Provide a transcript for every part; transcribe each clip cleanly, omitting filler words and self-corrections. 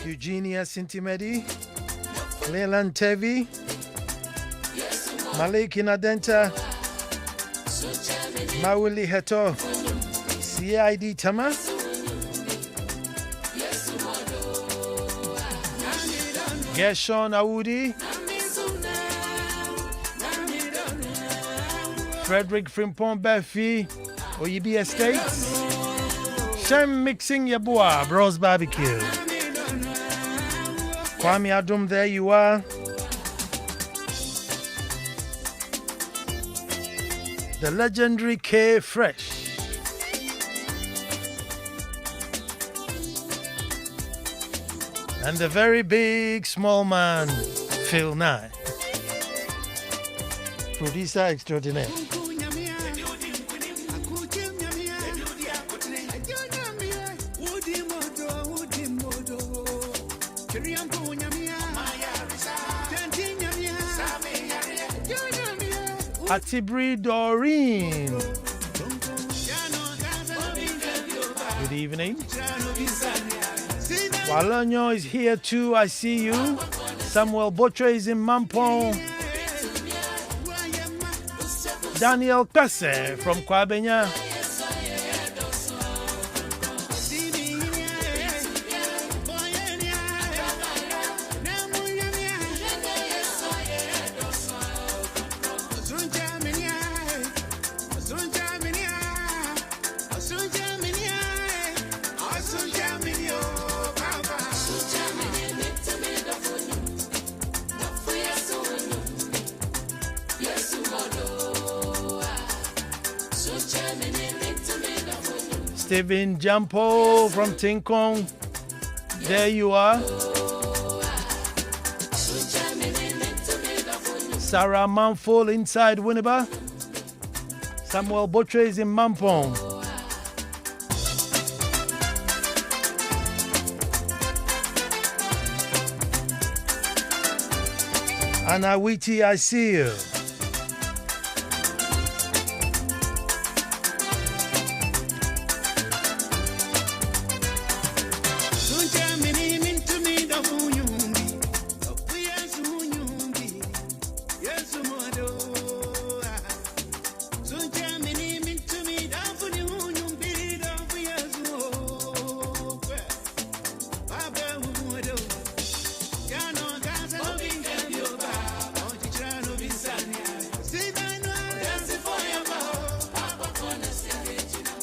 Eugenia Sintimedi, Leland Tevi, Malik Inadenta, Mawili Heto, CID Tama, Gershon Awudi, Frederick Frimpong Befi, Oyibi Estates, Shem Mixing Yabua, Bros Barbecue, Kwame Adum, there you are. The legendary K Fresh. And the very big small man, Phil Nye. Producer extraordinaire. Atibri Doreen. Good evening. Walonyo is here too, I see you. Samuel Botre is in Mampong. Daniel Kase from Kwabenya. Stephen Jampo from Tinkong. There you are. Sarah Manful inside Winneba. Samuel Botre is in Mampong. Anna Witty, I see you.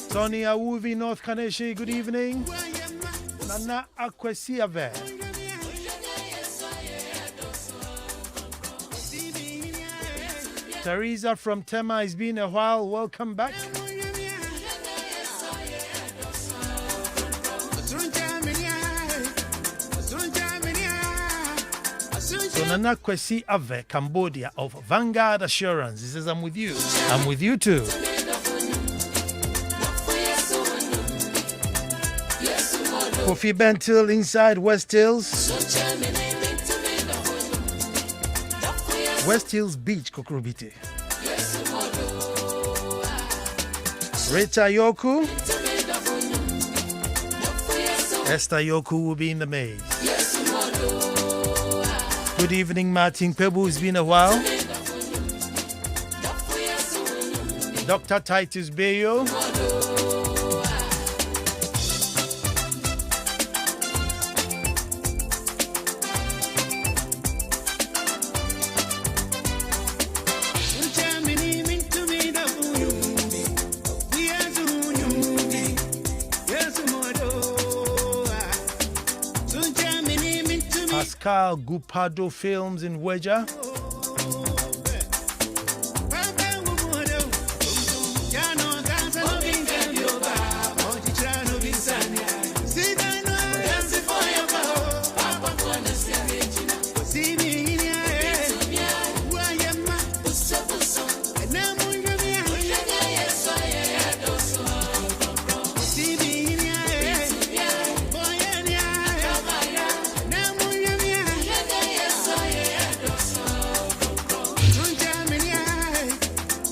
Tony Awuvi, North Kaneshi, good evening. Nana Akwesiave. Teresa from Tema, it's been a while. Welcome back. So Nana Kwesi Ave, Cambodia of Vanguard Assurance. He says, I'm with you. I'm with you too. Kofi Bentil inside West Hills. West Hills Beach, Kokrobite. Rita Yoku. Esther Yoku will be in the maze. Good evening, Martin Pebu. It's been a while. Dr. Titus Bayo. Pascal Gupado Films in Weja.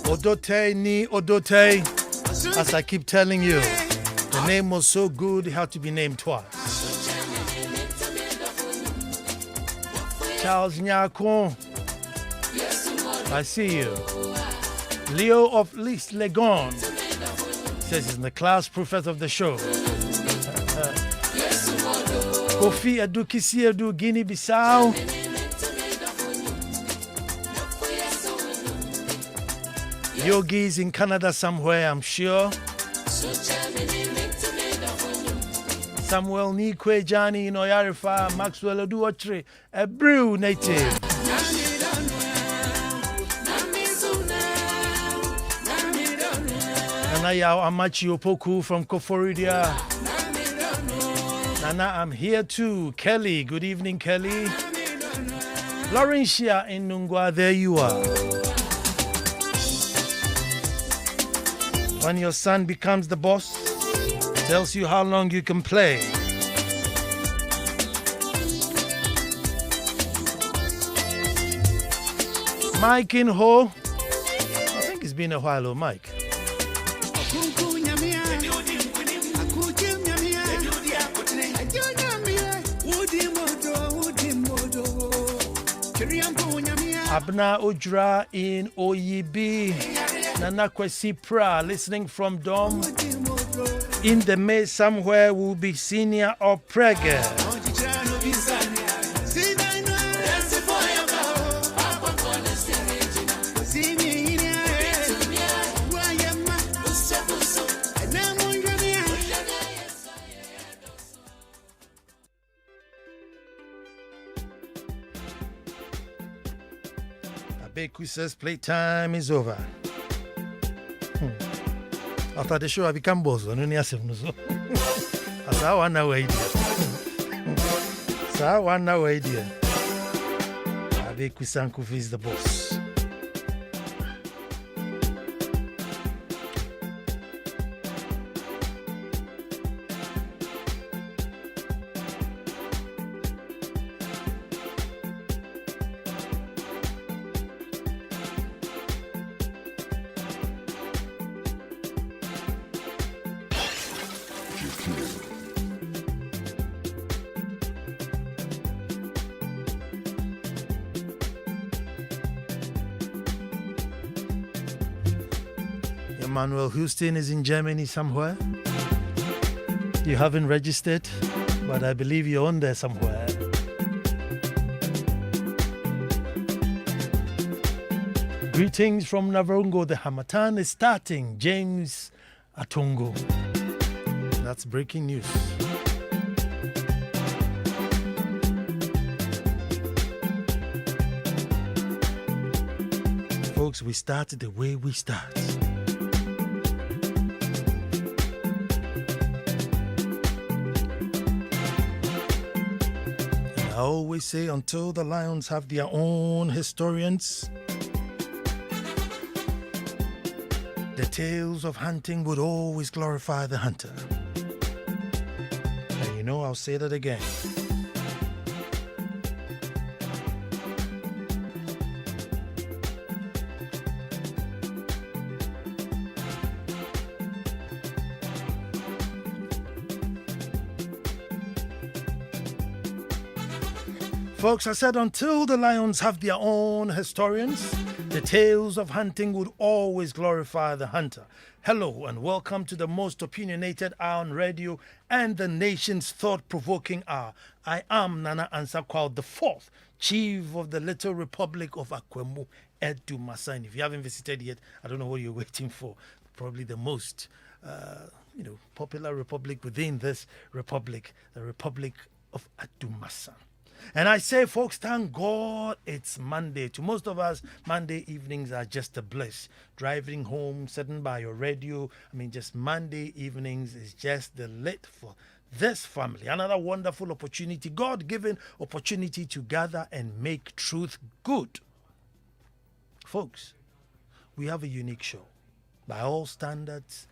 Odote ni Odote. As I keep telling you, the name was so good it had to be named twice. Charles Nyakon, I see you. Leo of List Legon says he's in the class prophet of the show. Kofi Adu Kisi Adu Guinea Bissau. Yogi's in Canada somewhere, I'm sure. Samuel Nikwe Johnny in Oyarifa, Maxwell Oduotre, a brew native. Anaya Amachi Opoku from Koforidia. Nana, I'm here too. Kelly, good evening, Kelly. Laurentia in Nungwa, there you are. When your son becomes the boss, tells you how long you can play. Mike in Ho. I think it's been a while, oh Mike. Abna Ujra in Oyibi. Nana Kwesi Pra, listening from Dom. In the May somewhere will be senior or prega. Abeku says playtime is over. After the show, I become bozo. No, niya semnuzo. Asa wana wa idea. Sa wana wa idea. Abeku Sankufi is the boss. Emmanuel Houston is in Germany somewhere. You haven't registered, but I believe you're on there somewhere. Greetings from Navrongo. The Hamatan is starting. James Atongo. That's breaking news. Folks, we started the way we start. I always say, until the lions have their own historians, the tales of hunting would always glorify the hunter. And you know, I'll say that again. Folks, I said until the lions have their own historians, the tales of hunting would always glorify the hunter. Hello and welcome to the most opinionated hour on radio and the nation's thought-provoking hour. I am Nana Ansakwao, the fourth chief of the Little Republic of Akwemu, Edumasa. If you haven't visited yet, I don't know what you're waiting for. Probably the most, popular republic within this republic, the Republic of Edumasa. And I say, folks, thank God it's Monday. To most of us, Monday evenings are just a bliss. Driving home, sitting by your radio. Just Monday evenings is just the lit for this family. Another wonderful opportunity, God-given opportunity to gather and make truth good. Folks, we have a unique show by all standards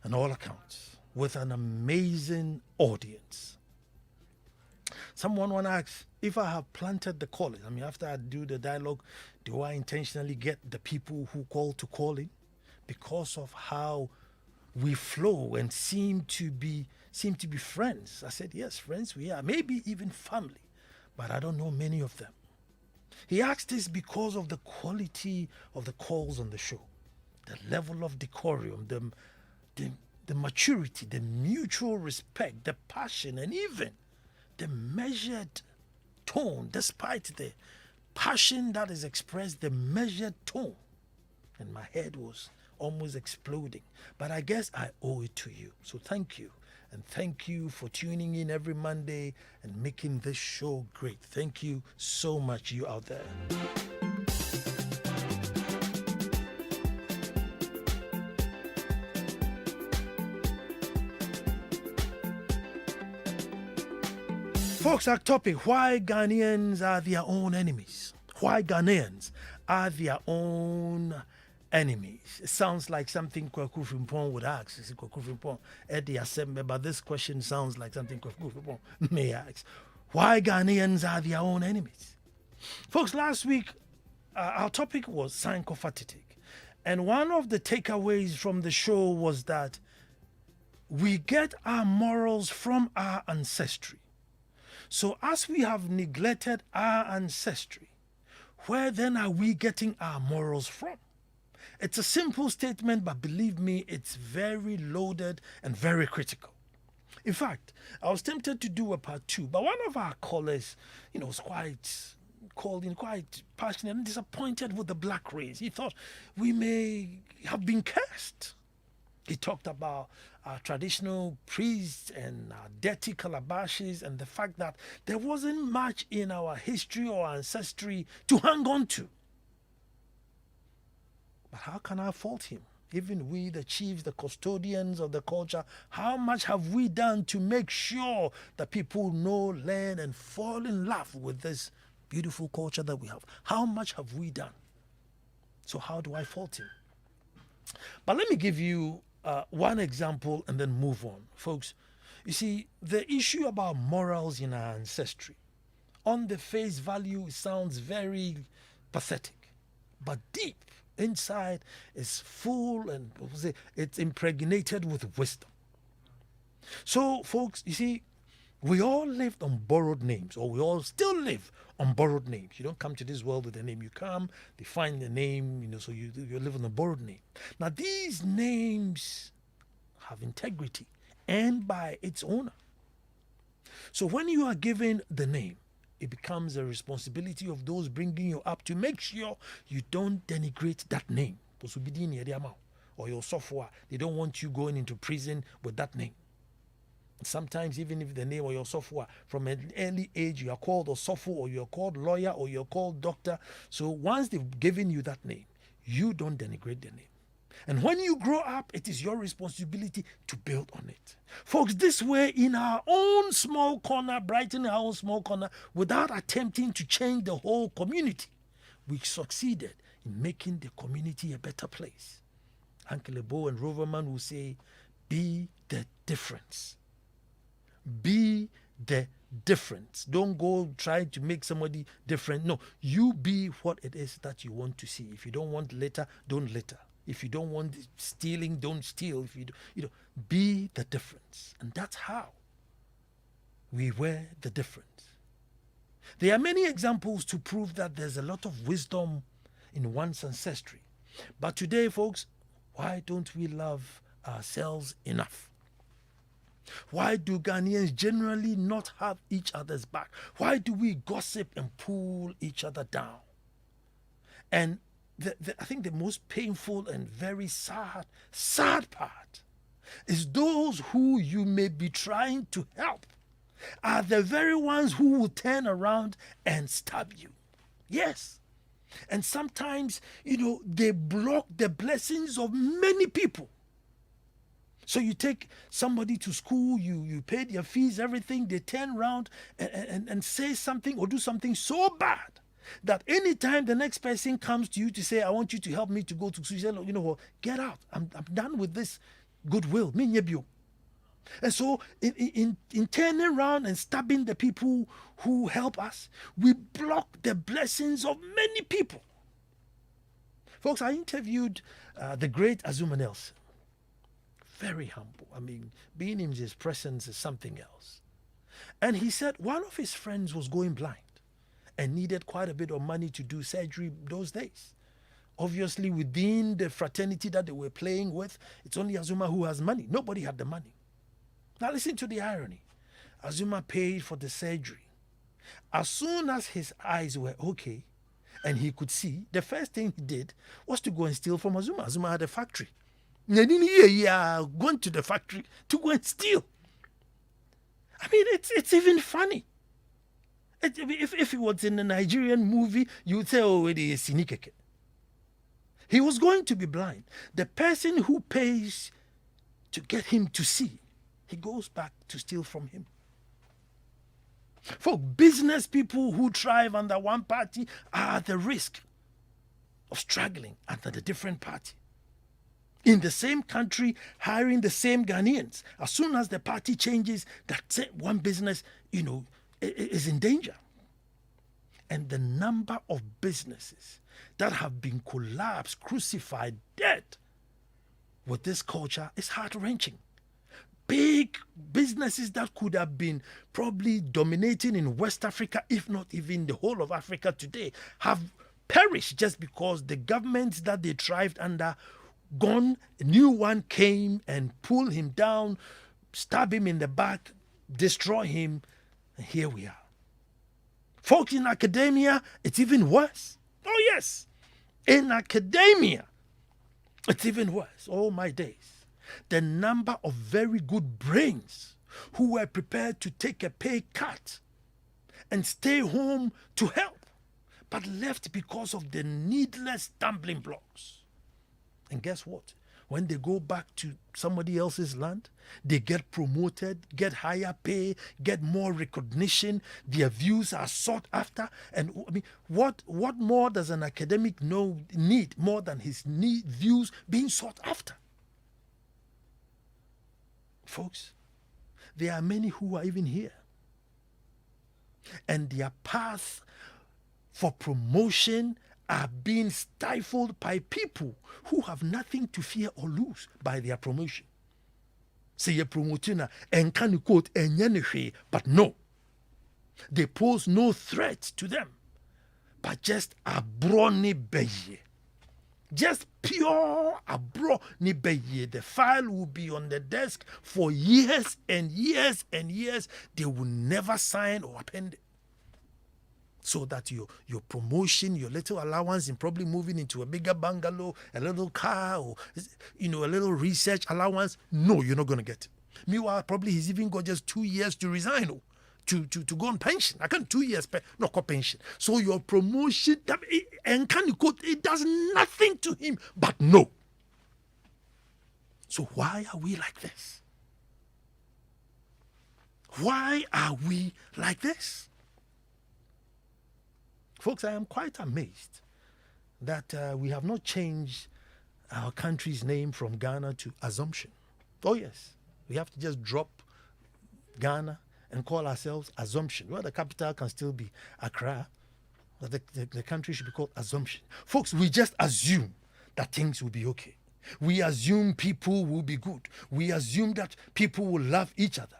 and all accounts with an amazing audience. Someone want to ask, if I have planted the calling, after I do the dialogue, do I intentionally get the people who call to call in? Because of how we flow and seem to be friends. I said, yes, friends we are, maybe even family. but I don't know many of them. He asked this because of the quality of the calls on the show, the level of decorum, the maturity, the mutual respect, the passion, and even the measured tone, despite the passion that is expressed, the measured tone. And my head was almost exploding. But I guess I owe it to you. So thank you. And thank you for tuning in every Monday and making this show great. Thank you so much, you out there. Folks, our topic, why Ghanaians are their own enemies. Why Ghanaians are their own enemies. It sounds like something Kwaku Frimpong would ask. Is Kwaku Frimpong Eddie Assembly? But this question sounds like something Kwaku Frimpong may ask. Why Ghanaians are their own enemies. Folks, last week, our topic was Sankofa Titik. And one of the takeaways from the show was that we get our morals from our ancestry. So as we have neglected our ancestry, where then are we getting our morals from? It's a simple statement, but believe me, it's very loaded and very critical. In fact, I was tempted to do a part 2, but one of our callers, was quite passionate and disappointed with the black race. He thought we may have been cursed. He talked about our traditional priests and our dirty calabashes and the fact that there wasn't much in our history or ancestry to hang on to. But how can I fault him? Even we, the chiefs, the custodians of the culture, how much have we done to make sure that people know, learn, and fall in love with this beautiful culture that we have? How much have we done? So how do I fault him? But let me give you one example and then move on. Folks, you see, the issue about morals in our ancestry, on the face value, sounds very pathetic, but deep inside is full and it's impregnated with wisdom. So, folks, you see, we all lived on borrowed names, or we all still live on borrowed names. You don't come to this world with a name. You come, they find the name, so you live on a borrowed name. Now, these names have integrity and by its owner. So when you are given the name, it becomes a responsibility of those bringing you up to make sure you don't denigrate that name. Or your software, they don't want you going into prison with that name. Sometimes even if the name or your software, from an early age, you are called a software, or you're called lawyer, or you're called doctor. So once they've given you that name, you don't denigrate the name. And when you grow up, it is your responsibility to build on it. Folks, this way, in our own small corner, brightening our own small corner, without attempting to change the whole community, we succeeded in making the community a better place. Uncle Ebo and Roverman will say, be the difference. Be the difference. Don't go trying to make somebody different. No, you be what it is that you want to see. If you don't want litter, don't litter. If you don't want stealing, don't steal. If you be the difference. And that's how we were the difference. There are many examples to prove that there's a lot of wisdom in one's ancestry. But today, folks, why don't we love ourselves enough? Why do Ghanaians generally not have each other's back? Why do we gossip and pull each other down? And I think the most painful and very sad part is those who you may be trying to help are the very ones who will turn around and stab you. Yes. And sometimes, they block the blessings of many people. So you take somebody to school, you pay their fees, everything, they turn around and say something or do something so bad that anytime the next person comes to you to say, I want you to help me to go to school, you say, what, get out. I'm done with this goodwill. And so in turning around and stabbing the people who help us, we block the blessings of many people. Folks, I interviewed the great Azumah Nelson. Very humble. Being in his presence is something else. And he said one of his friends was going blind and needed quite a bit of money to do surgery those days. Obviously, within the fraternity that they were playing with, it's only Azumah who has money. Nobody had the money. Now listen to the irony. Azumah paid for the surgery. As soon as his eyes were okay and he could see, the first thing he did was to go and steal from Azumah. Azumah had a factory. Going to the factory to go and steal. I mean, it's even funny. If it was in a Nigerian movie, you would say, oh, it is Sinikeke. He was going to be blind. The person who pays to get him to see, he goes back to steal from him. For business people who thrive under one party are at the risk of struggling under the different party. In the same country, hiring the same Ghanaians. As soon as the party changes, that one business, is in danger. And the number of businesses that have been collapsed, crucified, dead with this culture is heart-wrenching. Big businesses that could have been probably dominating in West Africa, if not even the whole of Africa today, have perished just because the governments that they thrived under gone. A new one came and pulled him down, stab him in the back, destroy him, and here we are. Folks, in academia, it's even worse. Oh yes, in academia, it's even worse. Oh my days. The number of very good brains who were prepared to take a pay cut and stay home to help, but left because of the needless stumbling blocks. And guess what? When they go back to somebody else's land, they get promoted, get higher pay, get more recognition. Their views are sought after. And I mean, what more does an academic need more than his views being sought after? Folks, there are many who are even here, and their path for promotion are being stifled by people who have nothing to fear or lose by their promotion. Say you're promoting and can quote but no, they pose no threat to them, but just a brony beye. Just pure abro ni beye. The file will be on the desk for years and years and years. They will never sign or append it. So that your promotion, your little allowance in probably moving into a bigger bungalow, a little car, or a little research allowance, no, you're not going to get it. Meanwhile, probably he's even got just 2 years to resign to go on pension. I can't 2 years, not got pension. So your promotion, and can you quote, it does nothing to him but no. So why are we like this? Why are we like this? Folks, I am quite amazed that we have not changed our country's name from Ghana to Assumption. Oh yes, we have to just drop Ghana and call ourselves Assumption. Well, the capital can still be Accra, but the country should be called Assumption. Folks, we just assume that things will be okay. We assume people will be good. We assume that people will love each other.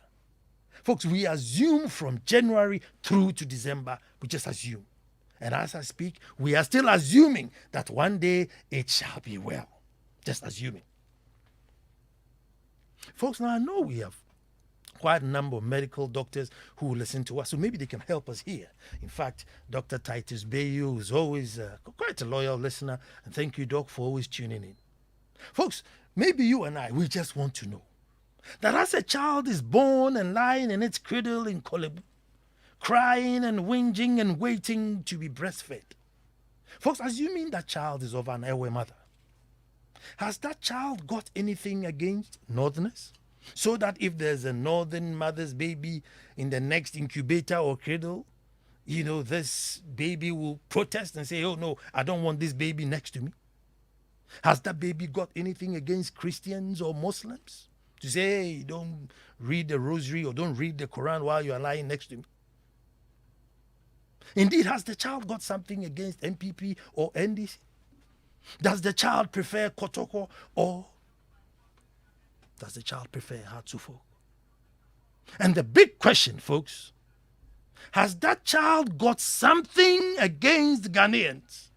Folks, we assume from January through to December, we just assume. And as I speak, we are still assuming that one day it shall be well. Just assuming. Folks, now I know we have quite a number of medical doctors who will listen to us, so maybe they can help us here. In fact, Dr. Titus Bayu is always quite a loyal listener, and thank you, Doc, for always tuning in. Folks, maybe you and I, we just want to know that as a child is born and lying in its cradle in Kolebu, crying and whinging and waiting to be breastfed. Folks, assuming that child is of an Ewe mother, has that child got anything against northerners? So that if there's a northern mother's baby in the next incubator or cradle, this baby will protest and say, oh no, I don't want this baby next to me. Has that baby got anything against Christians or Muslims? To say, hey, don't read the rosary or don't read the Quran while you are lying next to me. Indeed, has the child got something against MPP or NDC? Does the child prefer Kotoko or does the child prefer Hatsufo? And the big question, folks, has that child got something against Ghanaians?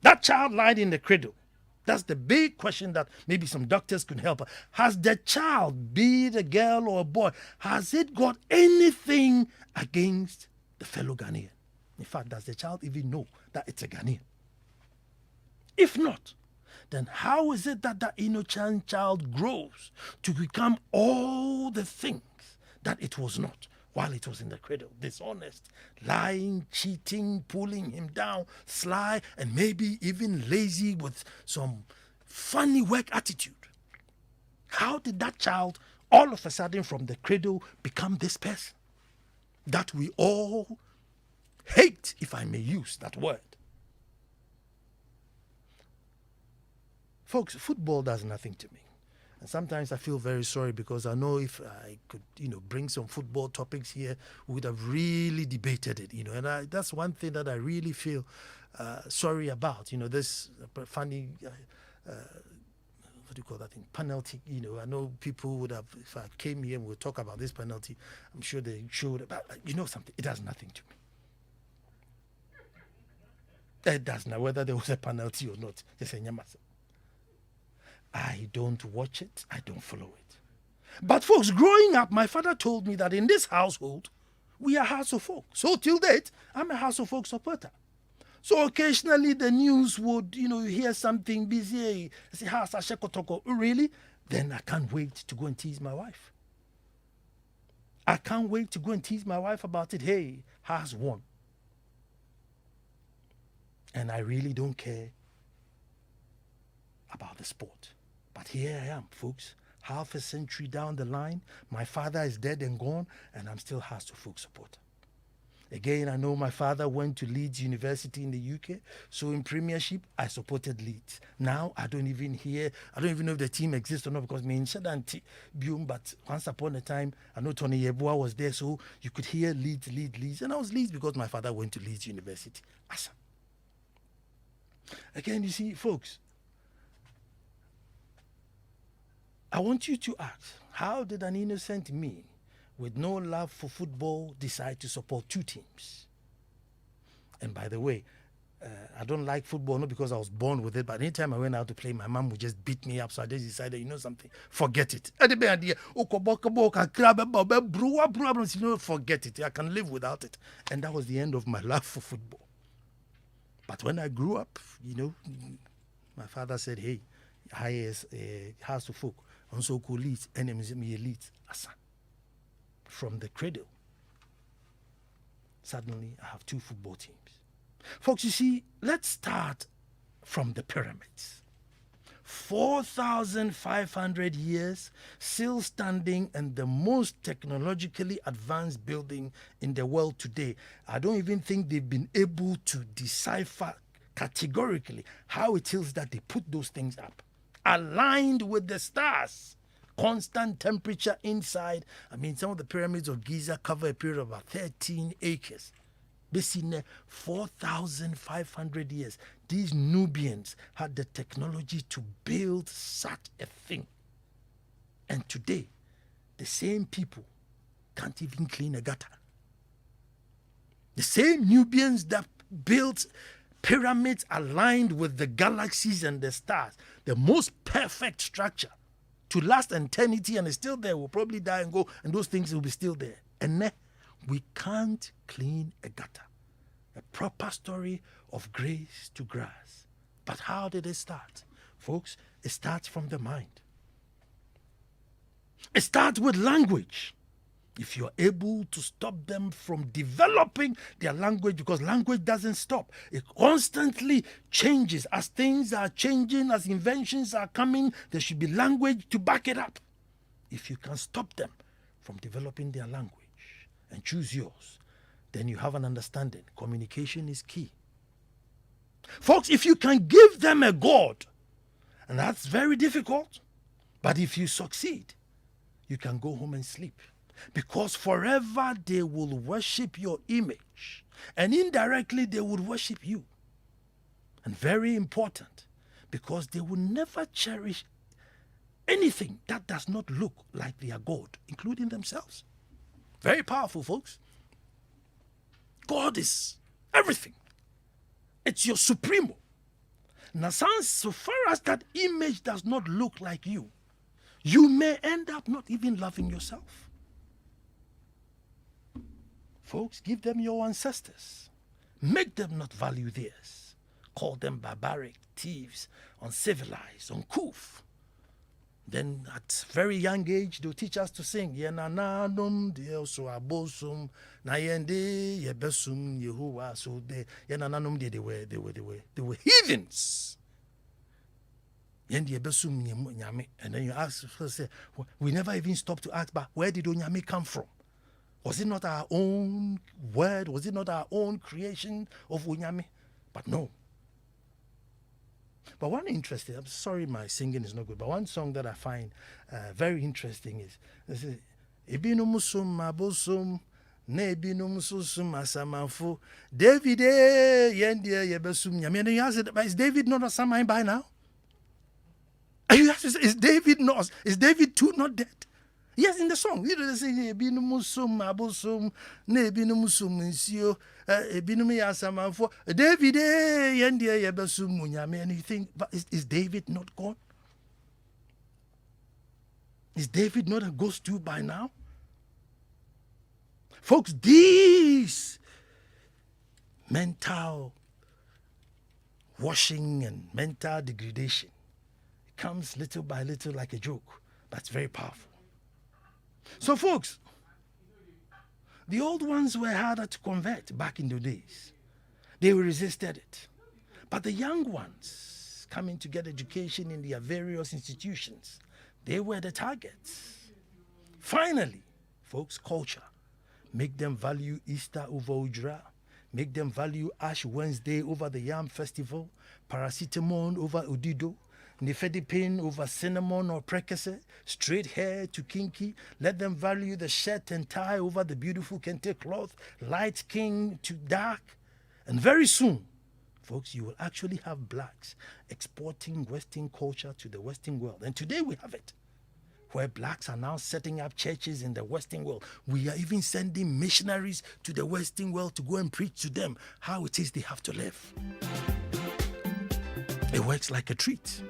That child lied in the cradle. That's the big question that maybe some doctors could help. Has the child, be it a girl or a boy, has it got anything against the fellow Ghanaian? In fact, does the child even know that it's a Ghanaian? If not, then how is it that that innocent child grows to become all the things that it was not while it was in the cradle? Dishonest, lying, cheating, pulling him down, sly, and maybe even lazy with some funny work attitude. How did that child all of a sudden from the cradle become this person that we all hate, if I may use that word? Folks, football does nothing to me. And sometimes I feel very sorry because I know if I could, bring some football topics here, we would have really debated it, And that's one thing that I really feel sorry about. This funny, what do you call that thing? Penalty. I know people would have, if I came here and we talk about this penalty, I'm sure they should. But something, it does nothing to me. It does not, whether there was a penalty or not. Just a I don't watch it. I don't follow it. But folks, growing up, my father told me that in this household, we are House of Folk. So till date, I'm a House of Folk supporter. So occasionally the news would, you hear something busy. I say, House Ashekotoko. Really? Then I can't wait to go and tease my wife. I can't wait to go and tease my wife about it. Hey, House won. And I really don't care about the sport. But here I am, folks, half a century down the line. My father is dead and gone, and I'm still House of Folk supporter. Again, I know my father went to Leeds University in the UK, so in Premiership, I supported Leeds. Now, I don't even know if the team exists or not because me in Shadanti Bium, but once upon a time, I know Tony Yeboah was there, so you could hear Leeds, and I was Leeds because my father went to Leeds University. Awesome. Again, you see, folks, I want you to ask, how did an innocent me with no love for football decide to support two teams? And by the way, I don't like football, not because I was born with it, but anytime I went out to play, my mom would just beat me up. So I just decided, something, forget it. Forget it. I can live without it. And that was the end of my love for football. But when I grew up, my father said, hey, House of Folk, and so cool Leeds, enemies me elite, from the cradle. Suddenly, I have two football teams. Folks, you see, let's start from the pyramids. 4,500 years, still standing, and the most technologically advanced building in the world today. I don't even think they've been able to decipher categorically how it is that they put those things up. Aligned with the stars. Constant temperature inside. I mean, some of the pyramids of Giza cover a period of about 13 acres. Basically, 4,500 years. These Nubians had the technology to build such a thing. And today, the same people can't even clean a gutter. The same Nubians that built pyramids aligned with the galaxies and the stars, the most perfect structure to last eternity, and is still there. We'll probably die and go, and those things will be still there. And we can't clean a gutter. A proper story of grace to grass. But how did it start? Folks, it starts from the mind. It starts with language. If you're able to stop them from developing their language, because language doesn't stop. It constantly changes. As things are changing, as inventions are coming, there should be language to back it up. If you can stop them from developing their language and choose yours, then you have an understanding. Communication is key. Folks, if you can give them a God, and that's very difficult, but if you succeed, you can go home and sleep. Because forever they will worship your image, and indirectly they would worship you. And very important, because they will never cherish anything that does not look like their God, including themselves. Very powerful, folks. God is everything. It's your supremo. Now, so far as that image does not look like you, you may end up not even loving yourself. Folks, give them your ancestors. Make them not value theirs. Call them barbaric, thieves, uncivilized, uncouth. Then at very young age, they'll teach us to sing. Yenananum so abosum na yende yebesum Yehovah. So they were heathens. And then you ask, we never even stop to ask, but where did Onyame come from? Was it not our own word? Was it not our own creation of Onyame? But no. But one interesting, I'm sorry my singing is not good, but one song that I find very interesting is, Ebinum sum abosum, ne ebinum susum asamanfo, David yendia yebesum nyame. And you ask it, but is David not a Samai by now? And you ask, is David too not dead? Yes, in the song, they say ebinum sum abosum, ne ebinum sum insio. David and you think, but is David not gone? Is David not a ghost too by now? Folks, these mental washing and mental degradation comes little by little like a joke, but it's very powerful. So folks, the old ones were harder to convert back in the days. They resisted it. But the young ones coming to get education in their various institutions, they were the targets. Finally, folks, culture. Make them value Easter over Ujra. Make them value Ash Wednesday over the Yam Festival. Paracetamol over Udido. Nifedipine over cinnamon or prekese, straight hair to kinky. Let them value the shirt and tie over the beautiful kente cloth, light skin to dark. And very soon, folks, you will actually have blacks exporting Western culture to the Western world. And today we have it, where blacks are now setting up churches in the Western world. We are even sending missionaries to the Western world to go and preach to them how it is they have to live. It works like a treat.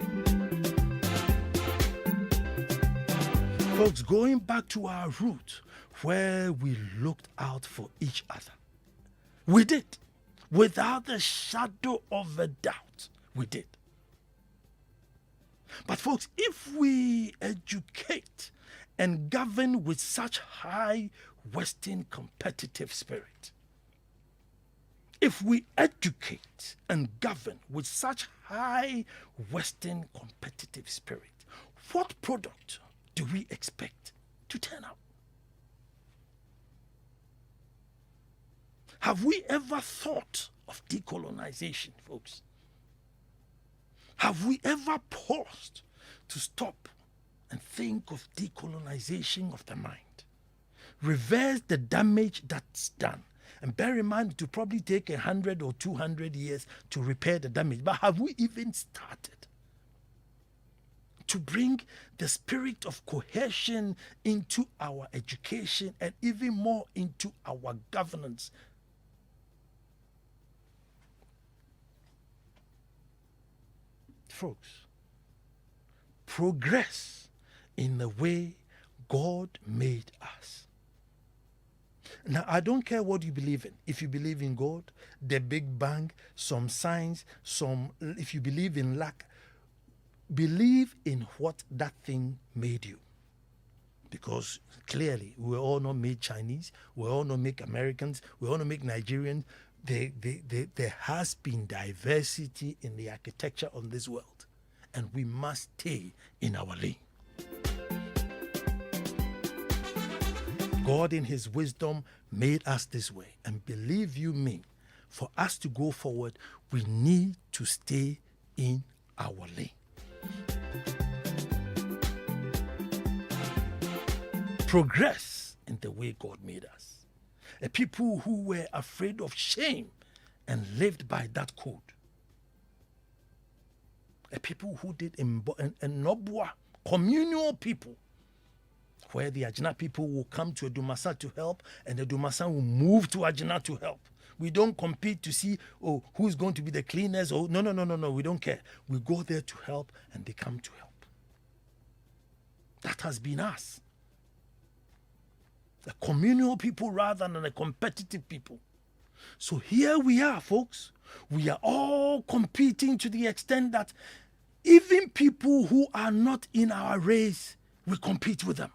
Folks, going back to our root, where we looked out for each other. We did. Without a shadow of a doubt, we did. But folks, if we educate and govern with such high Western competitive spirit, if we educate and govern with such high Western competitive spirit, what product do we expect to turn out? Have we ever thought of decolonization, folks? Have we ever paused to stop and think of decolonization of the mind? Reverse the damage that's done. And bear in mind, it will probably take 100 or 200 years to repair the damage. But have we even started to bring the spirit of cohesion into our education and even more into our governance? Folks, progress in the way God made us. Now, I don't care what you believe in. If you believe in God, the Big Bang, some science, if you believe in luck, believe in what that thing made you. Because clearly, we're all not made Chinese, we're all not made Americans, we're all not made Nigerians. There has been diversity in the architecture of this world, and we must stay in our lane. God in his wisdom made us this way. And believe you me, for us to go forward, we need to stay in our lane. Progress in the way God made us. A people who were afraid of shame and lived by that code. A people who did Nobwa communal people, where the Ajina people will come to Edumasa to help, and the Edumasa will move to Ajina to help. We don't compete to see, oh, who's going to be the cleaners. Oh, no. We don't care. We go there to help, and they come to help. That has been us. A communal people rather than a competitive people. So here we are, folks. We are all competing to the extent that even people who are not in our race, we compete with them.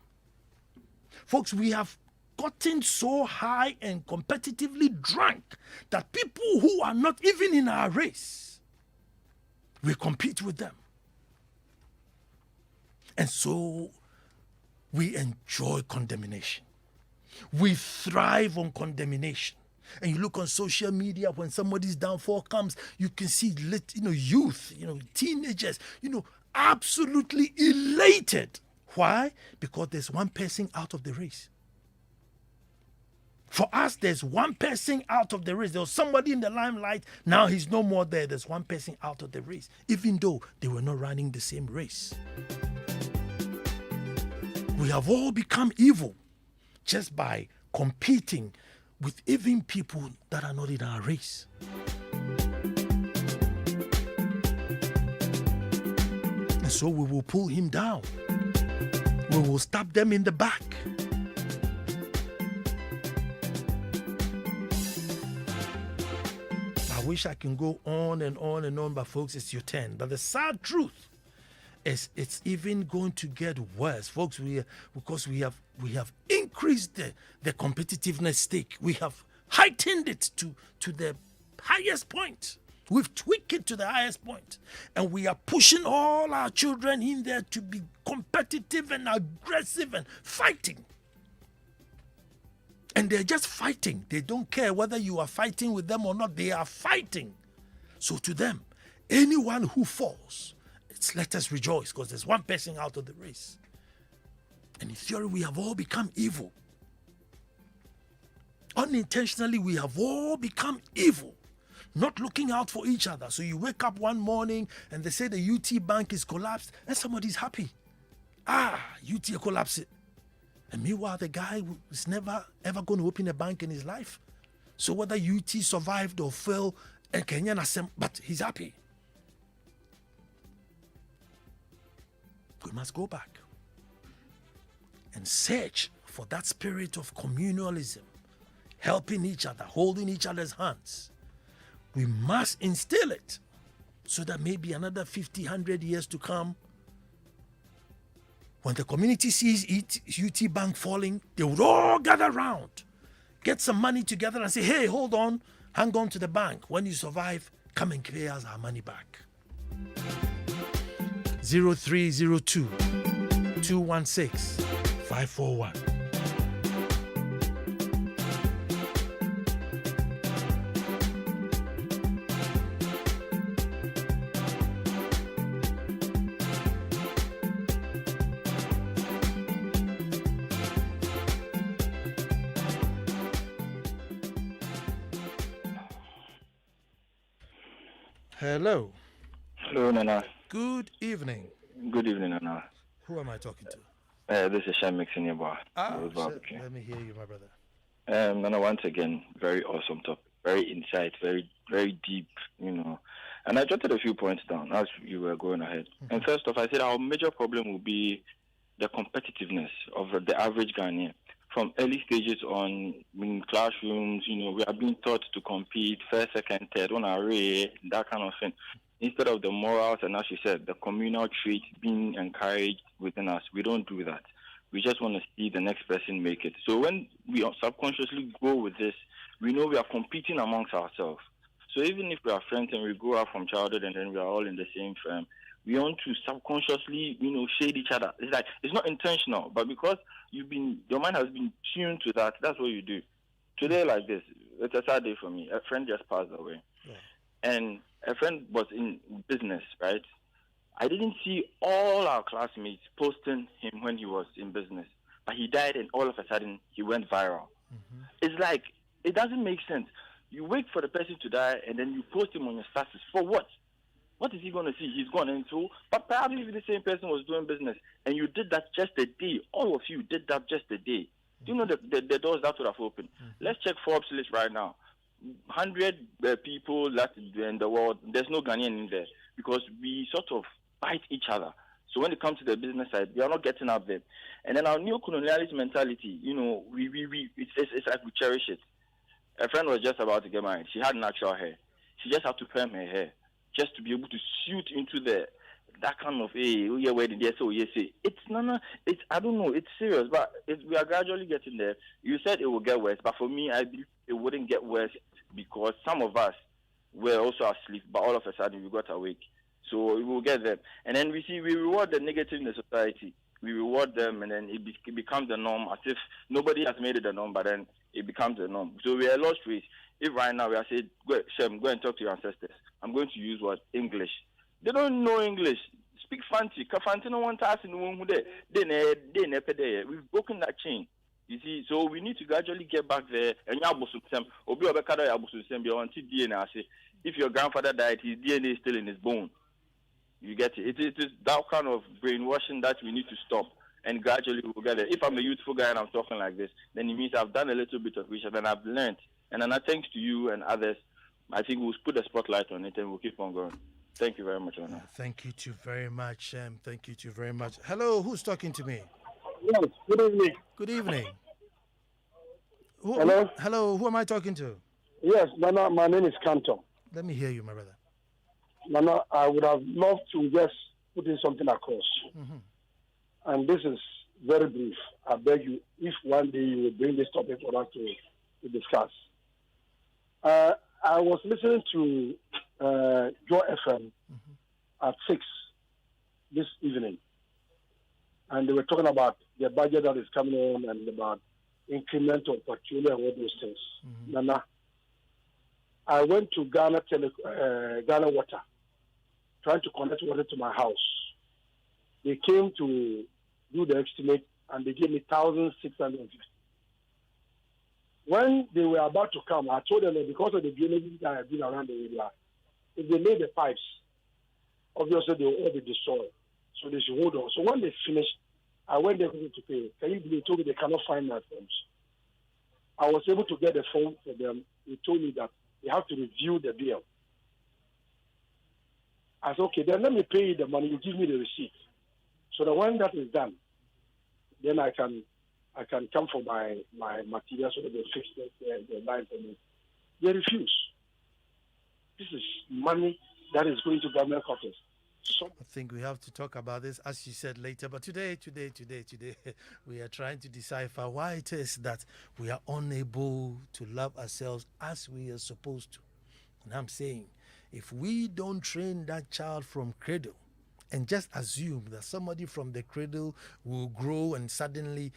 Folks, we have gotten so high and competitively drunk that people who are not even in our race, we compete with them. And so we enjoy condemnation. We thrive on condemnation. And you look on social media, when somebody's downfall comes, you can see youth, teenagers, absolutely elated. Why? Because there's one person out of the race. For us, there's one person out of the race. There was somebody in the limelight. Now he's no more there. There's one person out of the race, even though they were not running the same race. We have all become evil just by competing with even people that are not in our race. And so we will pull him down. We will stab them in the back. I wish I can go on and on and on, but folks, it's your turn. But the sad truth is it's even going to get worse, folks. Because we have increased the competitiveness stake. We have heightened it to the highest point. We've tweaked it to the highest point. And we are pushing all our children in there to be competitive and aggressive and fighting. And they're just fighting. They don't care whether you are fighting with them or not. They are fighting. So to them, anyone who falls, let us rejoice because there's one person out of the race. And in theory, we have all become evil. Unintentionally, we have all become evil. Not looking out for each other. So you wake up one morning and they say the UT bank is collapsed and somebody's happy. UT collapsed. And meanwhile, the guy is never ever going to open a bank in his life. So whether UT survived or fell, but he's happy. We must go back and search for that spirit of communalism, helping each other, holding each other's hands. We must instill it so that maybe another 50, 100 years to come, when the community sees UT Bank falling, they would all gather around, get some money together and say, hey, hold on, hang on to the bank. When you survive, come and pay us our money back. 0302 216 541. Hello. Hello, Nana. Good evening. Good evening, Nana. Who am I talking to? This is Shem Mixon Yaba. Let me hear you, my brother. Nana, once again, very awesome topic, very insight, very, very deep, And I jotted a few points down as you were going ahead. Mm-hmm. And first off, I said our major problem will be the competitiveness of the average Ghanaian. From early stages on, in classrooms, we are being taught to compete, first, second, third, on our array, that kind of thing. Instead of the morals and, as you said, the communal traits being encouraged within us, we don't do that. We just want to see the next person make it. So when we subconsciously go with this, we know we are competing amongst ourselves. So even if we are friends and we grow up from childhood and then we are all in the same firm, we want to subconsciously, shade each other. It's like, it's not intentional, but because your mind has been tuned to that, that's what you do. Today, like this, it's a sad day for me. A friend just passed away. Yeah. And a friend was in business, right? I didn't see all our classmates posting him when he was in business. But he died and all of a sudden he went viral. Mm-hmm. It's like, it doesn't make sense. You wait for the person to die and then you post him on your status. For what? What is he going to see? He's gone. And so, but perhaps if the same person was doing business and you did that just a day, all of you did that just a day, do you know the doors that would have opened? Let's check Forbes list right now. 100 people that in the world, there's no Ghanaian in there because we sort of fight each other. So when it comes to the business side, we are not getting up there. And then our new colonialist mentality, it's like we cherish it. A friend was just about to get married. She had natural hair. She just had to perm her hair just to be able to suit into that kind of where did they say, yes, it's it's I don't know, it's serious, but we are gradually getting there. You said it will get worse, but for me, I believe it wouldn't get worse because some of us were also asleep, but all of a sudden we got awake. So we will get there, and then we reward the negative in the society. We reward them, and then it becomes the norm, as if nobody has made it the norm, but then it becomes the norm. So we are lost race. If right now we are saying, Shem, go and talk to your ancestors. I'm going to use what? English. They don't know English. Speak fancy. Kafanti no one task in the one who they. We've broken that chain. You see, so we need to gradually get back there. And if your grandfather died, his DNA is still in his bone. You get it. It is that kind of brainwashing that we need to stop. And gradually we'll get there. If I'm a youthful guy and I'm talking like this, then it means I've done a little bit of research and I've learned. And then thanks to you and others, I think we'll put a spotlight on it and we'll keep on going. Thank you very much, Anna. Thank you too very much. Thank you too very much. Hello, who's talking to me? Yes, good evening. Good evening. Hello? Hello, who am I talking to? Yes, Nana, my name is Canton. Let me hear you, my brother. Nana, I would have loved to just put in something across. Mm-hmm. And this is very brief. I beg you, if one day you will bring this topic for us to discuss. I was listening to Joy FM at 6 this evening. And they were talking about the budget that is coming on and about increment of petroleum and all those things. Mm-hmm. Nana, I went to Ghana Water, trying to connect water to my house. They came to do the estimate and they gave me 1,650. When they were about to come, I told them that because of the drainage that have been around the area, if they lay the pipes, obviously they will all be destroyed. So they should hold on. So when they finished, I went there to pay. Can you believe? They told me they cannot find my phones. I was able to get the phone for them. They told me that they have to review the bill. I said, okay, then let me pay you the money. You give me the receipt. So that when that is done, then I can come for my material so that they fix the line for me. They refuse. This is money that is going to government coffers. So I think we have to talk about this, as you said, later. But today, we are trying to decipher why it is that we are unable to love ourselves as we are supposed to. And I'm saying, if we don't train that child from cradle and just assume that somebody from the cradle will grow and suddenly,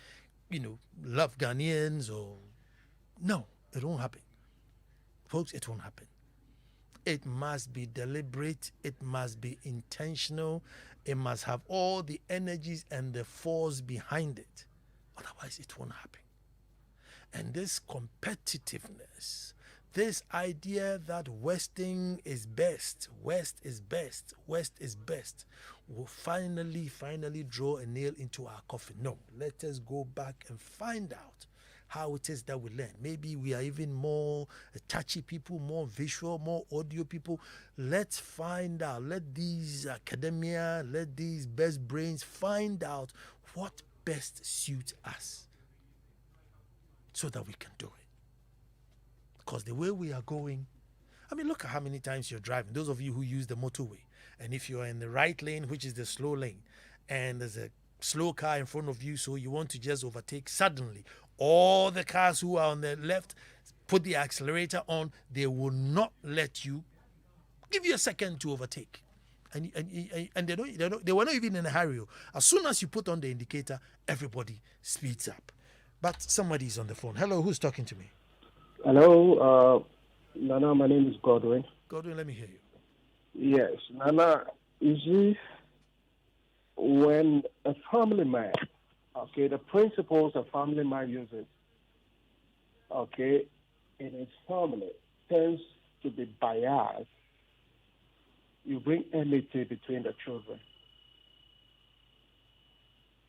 love Ghanaians no, it won't happen. Folks, it won't happen. It must be deliberate. It must be intentional. It must have all the energies and the force behind it. Otherwise, it won't happen. And this competitiveness, this idea that Westing is best, West is best, West is best, will finally draw a nail into our coffin. No, let us go back and find out how it is that we learn. Maybe we are even more touchy people, more visual, more audio people. Let's find out. Let these academia, let these best brains find out what best suits us so that we can do it. Because the way we are going, look at how many times you're driving. Those of you who use the motorway, and if you are in the right lane, which is the slow lane, and there's a slow car in front of you, so you want to just overtake, suddenly all the cars who are on the left put the accelerator on. They will not let you give you a second to overtake, and they were not even in a hurry. As soon as you put on the indicator, everybody speeds up. But somebody is on the phone. Hello, who's talking to me? hello, Nana, my name is Godwin. Godwin, let me hear you. Yes, Nana, you see, when a family man, the principles a family man uses, in his family tends to be biased. you bring enmity between the children.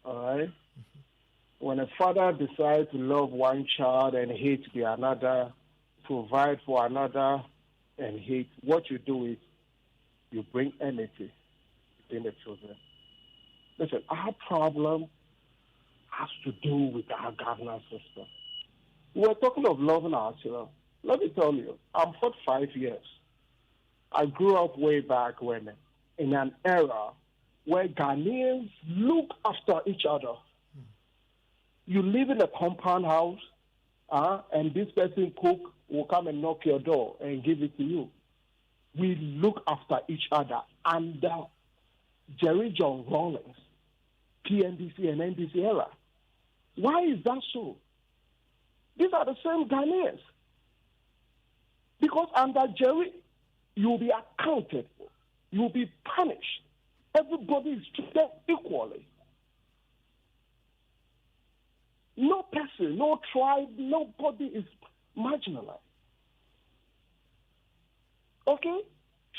All right? When a father decides to love one child and hate the another, provide for another and hate, what you do is you bring enmity between the children. Listen, our problem has to do with our governance system. We're talking of loving our children. Let me tell you, I'm 45 years. I grew up way back when, in an era where Ghanaians look after each other. You live in a compound house, and this person cook will come and knock your door and give it to you. We look after each other under Jerry John Rawlings, PNDC and NDC era. Why is that so? These are the same Ghanaians. Because under Jerry, you'll be accounted for. You'll be punished. Everybody is treated equally. No person, no tribe, nobody is marginalized. Okay?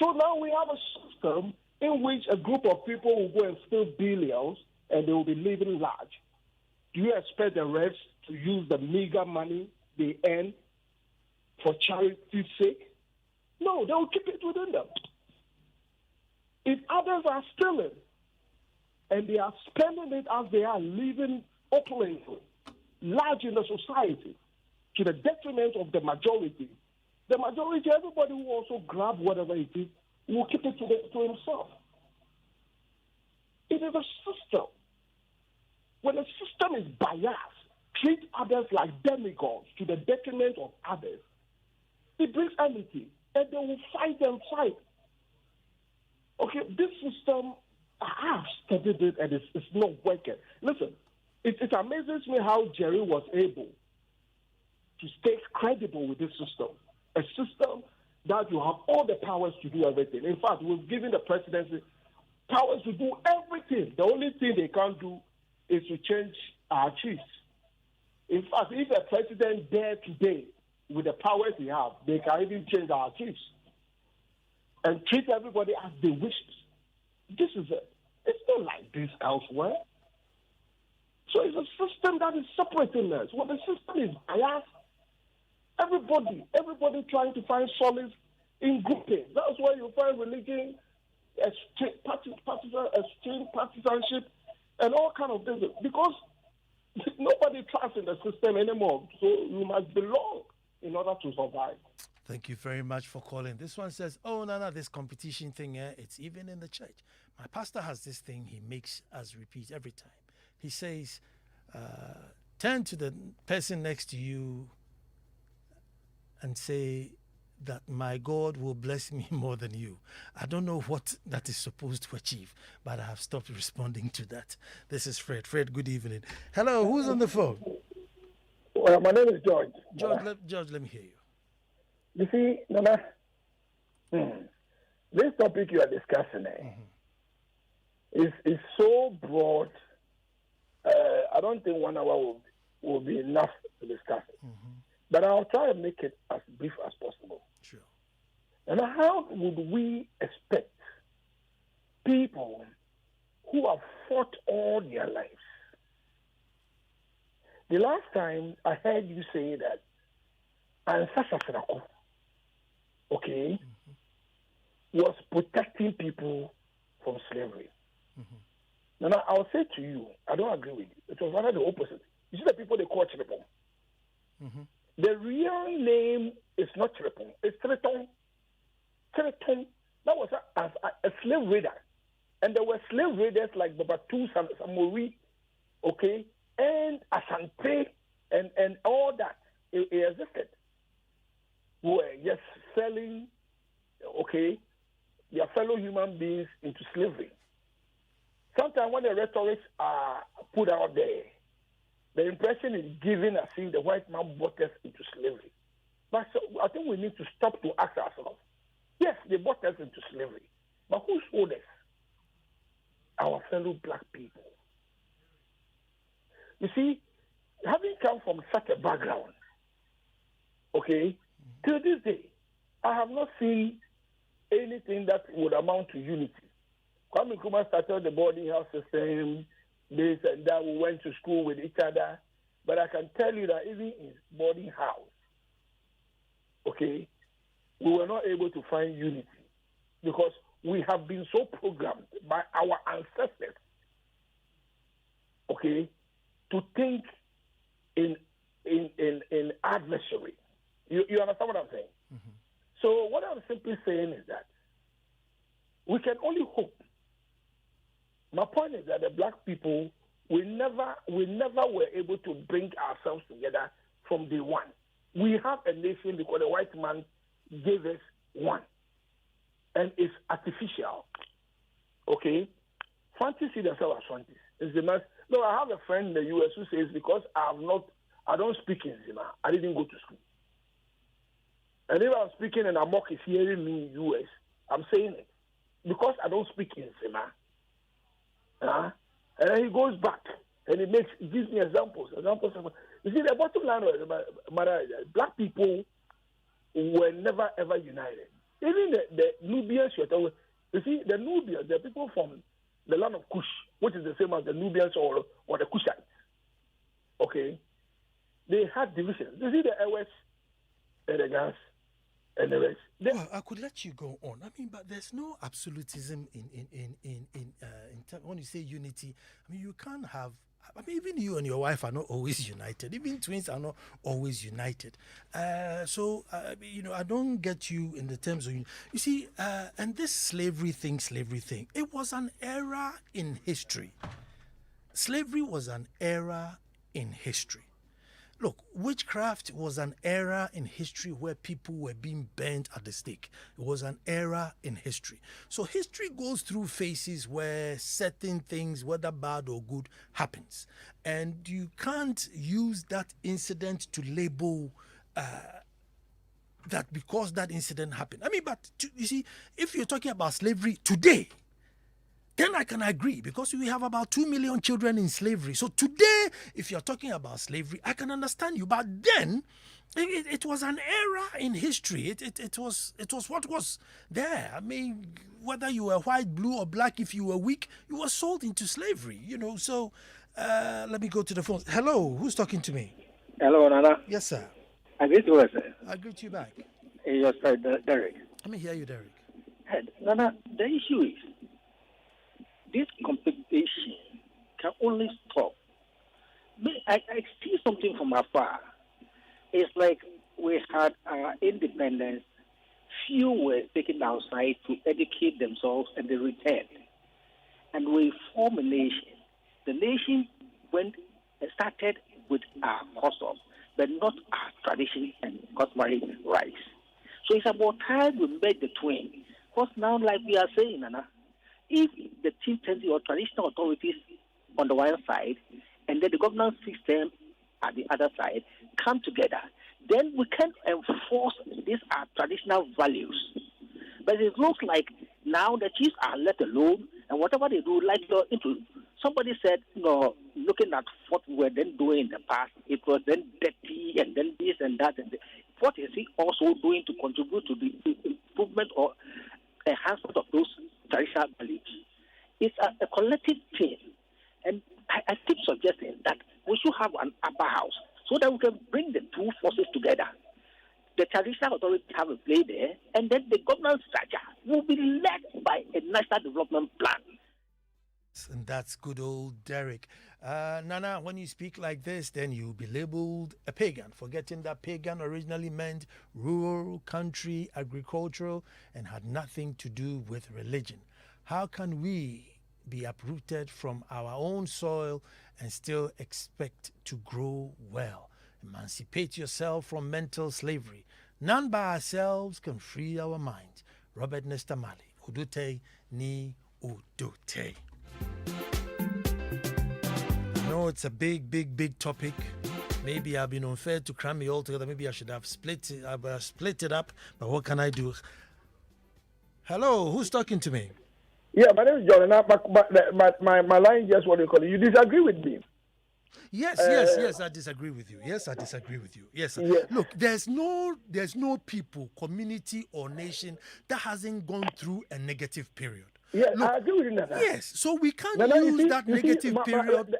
So now we have a system in which a group of people will go and steal billions and they will be living large. Do you expect the rest to use the meager money they earn for charity's sake? No, they will keep it within them. If others are stealing and they are spending it as they are living opulently, large in the society, to the detriment of the majority, everybody who also grab whatever it is, will keep it to himself. It is a system. When a system is biased, treat others like demigods to the detriment of others, it brings enmity, and they will fight and fight. Okay, this system, I have studied it, and it's not working. Listen, it amazes me how Jerry was able to stay credible with this system. A system that you have all the powers to do everything. In fact, we've given the presidency powers to do everything. The only thing they can't do is to change our chiefs. In fact, if a president there today, with the powers he has, they can even change our chiefs and treat everybody as they wish. This is it. It's not like this elsewhere. So it's a system that is separating us. When the system is biased, everybody trying to find solace in grouping. That's why you find religion, extreme partisanship, and all kind of things. Because nobody trusts in the system anymore. So you must belong in order to survive. Thank you very much for calling. This one says, oh, no, this competition thing, it's even in the church. My pastor has this thing he makes us repeat every time. He says, turn to the person next to you and say that my God will bless me more than you. I don't know what that is supposed to achieve, but I have stopped responding to that. This is Fred. Fred, good evening. Hello, who's on the phone? Well, my name is George. George, let me hear you. You see, Nana, this topic you are discussing is so broad. I don't think 1 hour will be enough to discuss it. But I'll try and make it as brief as possible. Sure. And how would we expect people who have fought all their lives? The last time I heard you say that Ansasa Srako, okay, was protecting people from slavery. Now, I'll say to you, I don't agree with you. It was rather the opposite. You see the people they call Chiripon. The real name is not Chiripon. It's Triton. Triton, that was a slave raider. And there were slave raiders like Babatu, Samori, okay, and Asante, and all that. It existed. Who were just selling, okay, their fellow human beings into slavery. Sometimes when the rhetorics are put out there, the impression is given as if the white man brought us into slavery. But so I think we need to stop to ask ourselves, yes, they brought us into slavery, but who sold us? Our fellow black people. You see, having come from such a background, okay, till this day, I have not seen anything that would amount to unity. Kwame Nkrumah started the boarding house system, this and that. We went to school with each other. But I can tell you that even in boarding house, okay, we were not able to find unity because we have been so programmed by our ancestors, okay, to think in adversary. You understand what I'm saying? Mm-hmm. So what I'm simply saying is that we can only hope. My point is that the black people, we never were able to bring ourselves together from day one. We have a nation because the white man gave us one. And it's artificial. Okay? Fancy see themselves as fancies. It's the most. No, I have a friend in the US who says because I don't speak in Zima, I didn't go to school. And if I'm speaking and Amok is hearing me in US, I'm saying it. Because I don't speak in Zima. And then he goes back and he gives me examples. You see, the bottom line was black people were never ever united. Even the Nubians, you see, the Nubians, the people from the land of Kush, which is the same as the Nubians or the Kushites, okay, they had divisions. You see the Ewes and the Gans and the rest. Well, I could let you go on. I mean, but there's no absolutism in when you say unity. I mean, you can't have. I mean, even you and your wife are not always united. Even twins are not always united. So, I don't get you in the terms of, you see, and this slavery thing, it was an era in history. Slavery was an era in history. Look, witchcraft was an era in history where people were being burnt at the stake. It was an era in history. So history goes through phases where certain things, whether bad or good, happens. And you can't use that incident to label that because that incident happened. I mean, you see, if you're talking about slavery today, then I can agree because we have about 2 million children in slavery. So today, if you're talking about slavery, I can understand you. But then, it was an era in history. It was what was there. I mean, whether you were white, blue, or black, if you were weak, you were sold into slavery. So let me go to the phone. Hello, who's talking to me? Hello, Nana. Yes, sir. I greet you, sir. I greet you back. Yes, sir, Derek. Let me hear you, Derek. Nana, the issue is, this competition can only stop. I see something from afar. It's like we had our independence. Few were taken outside to educate themselves and they returned. And we formed a nation. The nation started with our custom, but not our tradition and customary rights. So it's about time we make the twin. Because now, like we are saying, Nana, if the chieftains or traditional authorities on the one side and then the governance system at the other side come together, then we can enforce these traditional values. But it looks like now the chiefs are let alone, and whatever they do, like somebody said, looking at what we were then doing in the past, it was then dirty and then this and that. And what is he also doing to contribute to the improvement or enhancement of those traditional values? It's a collective thing. And I keep suggesting that we should have an upper house so that we can bring the two forces together. The traditional authorities have a play there, and then the governance structure will be led by a national development plan. And that's good old Derek. Nana, when you speak like this, then you'll be labeled a pagan, forgetting that pagan originally meant rural, country, agricultural, and had nothing to do with religion. How can we be uprooted from our own soil and still expect to grow well? Emancipate yourself from mental slavery. None by ourselves can free our minds. Robert Nesta Marley, Udute ni Udute. I know it's a big topic. Maybe I've been unfair to cram it all together. Maybe I should have split it up. But what can I do? Hello, who's talking to me? Yeah, my name is John, but my line just what you call it. You disagree with me? Yes, I disagree with you. Yes, I disagree with you. Yes, sir. Yes. Look, there's no people, community, or nation that hasn't gone through a negative period. Yes, Look, I agree with you, Nana. yes, so we can't Nana, use that negative period.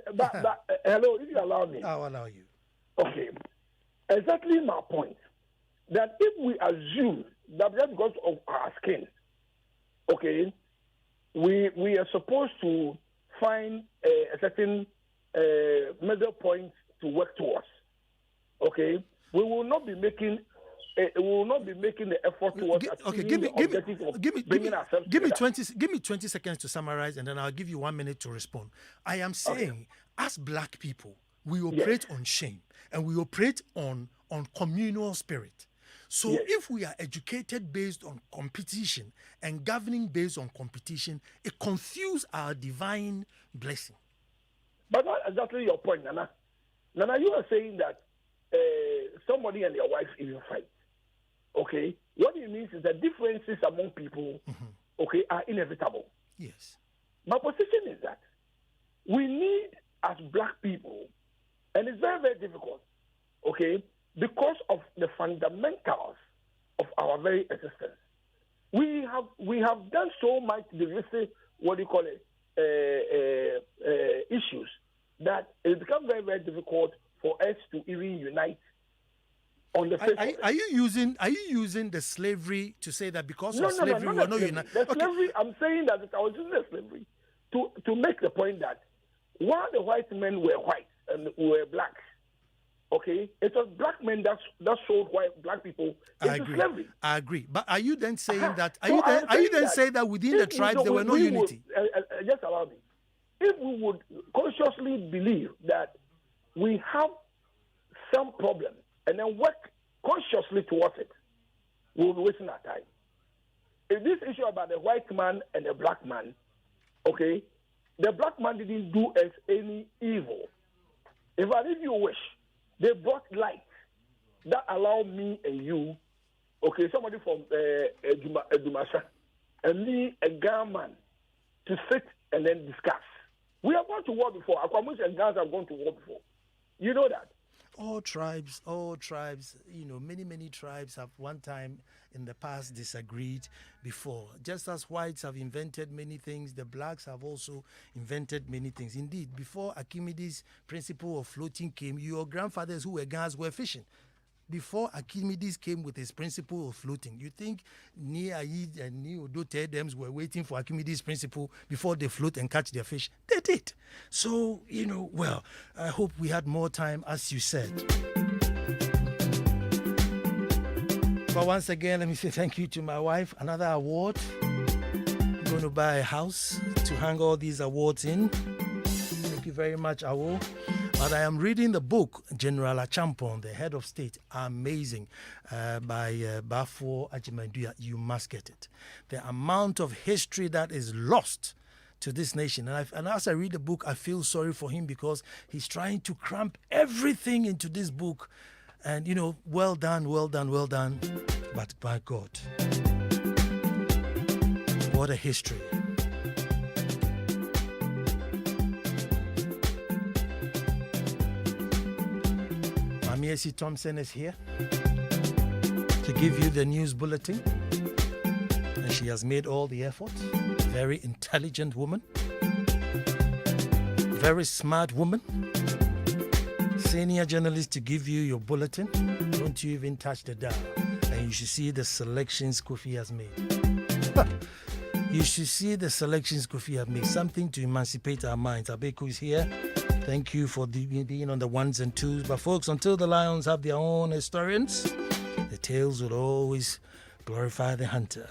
Hello, if you allow me. I'll allow you. Okay. Exactly my point. That if we assume that just because of our skin, okay, we are supposed to find a certain middle point to work towards. Okay, we will not be making the effort towards achieving the objective of bringing ourselves give me together. 20 seconds to summarize, and then I'll give you 1 minute to respond. I am saying, as black people, we operate on shame and we operate on communal spirit. So if we are educated based on competition and governing based on competition, it confuses our divine blessing. But not exactly your point, Nana. Nana, you are saying that somebody and their wife even fight. Okay? What it means is that differences among people, okay, are inevitable. Yes. My position is that we need, as black people, and it's very, very difficult, okay, because of the fundamentals of our very existence. We have done so much divisive, issues, that it becomes very, very difficult for us to even unite on the face of it. Are you using the slavery to say that because No, of slavery we are not united? The slavery, I'm saying that I was using the slavery to make the point that while the white men were white and were black, okay, it was black men that sold white black people into slavery. I agree. But are you then saying that? Are So you then saying that within the tribes there were no unity? Just allow me. If we would consciously believe that we have some problem and then work consciously towards it, we will be wasting our time. If this issue about the white man and the black man, okay, the black man didn't do us any evil. If you wish, they brought light that allow me and you, okay, somebody from Dumasha, and me, a Ghana man, to sit and then discuss. We have gone to war before. Akwamus and Ghana have gone to war before. You know that. All tribes, many tribes have one time in the past disagreed before. Just as whites have invented many things, the blacks have also invented many things. Indeed, before Archimedes' principle of floating came, your grandfathers who were Ghans were fishing. Before Archimedes came with his principle of floating, you think Ni Aid and Ni Odo Tedems were waiting for Archimedes' principle before they float and catch their fish? They did. So, I hope we had more time, as you said. But once again, let me say thank you to my wife. Another award. I'm going to buy a house to hang all these awards in. Thank you very much, Awo. But I am reading the book, General Achampon, the Head of State, amazing, by Bafo Ajimanduya. You must get it. The amount of history that is lost to this nation. And as I read the book, I feel sorry for him because he's trying to cramp everything into this book. And, well done. But by God, what a history. Mamiesi Thompson is here to give you the news bulletin. And she has made all the effort. Very intelligent woman. Very smart woman. Senior journalist to give you your bulletin. Don't you even touch the dial. And you should see the selections Kofi has made. You should see the selections Kofi has made. Something to emancipate our minds. Abeku is here. Thank you for being on the ones and twos. But folks, until the lions have their own historians, the tales will always glorify the hunter.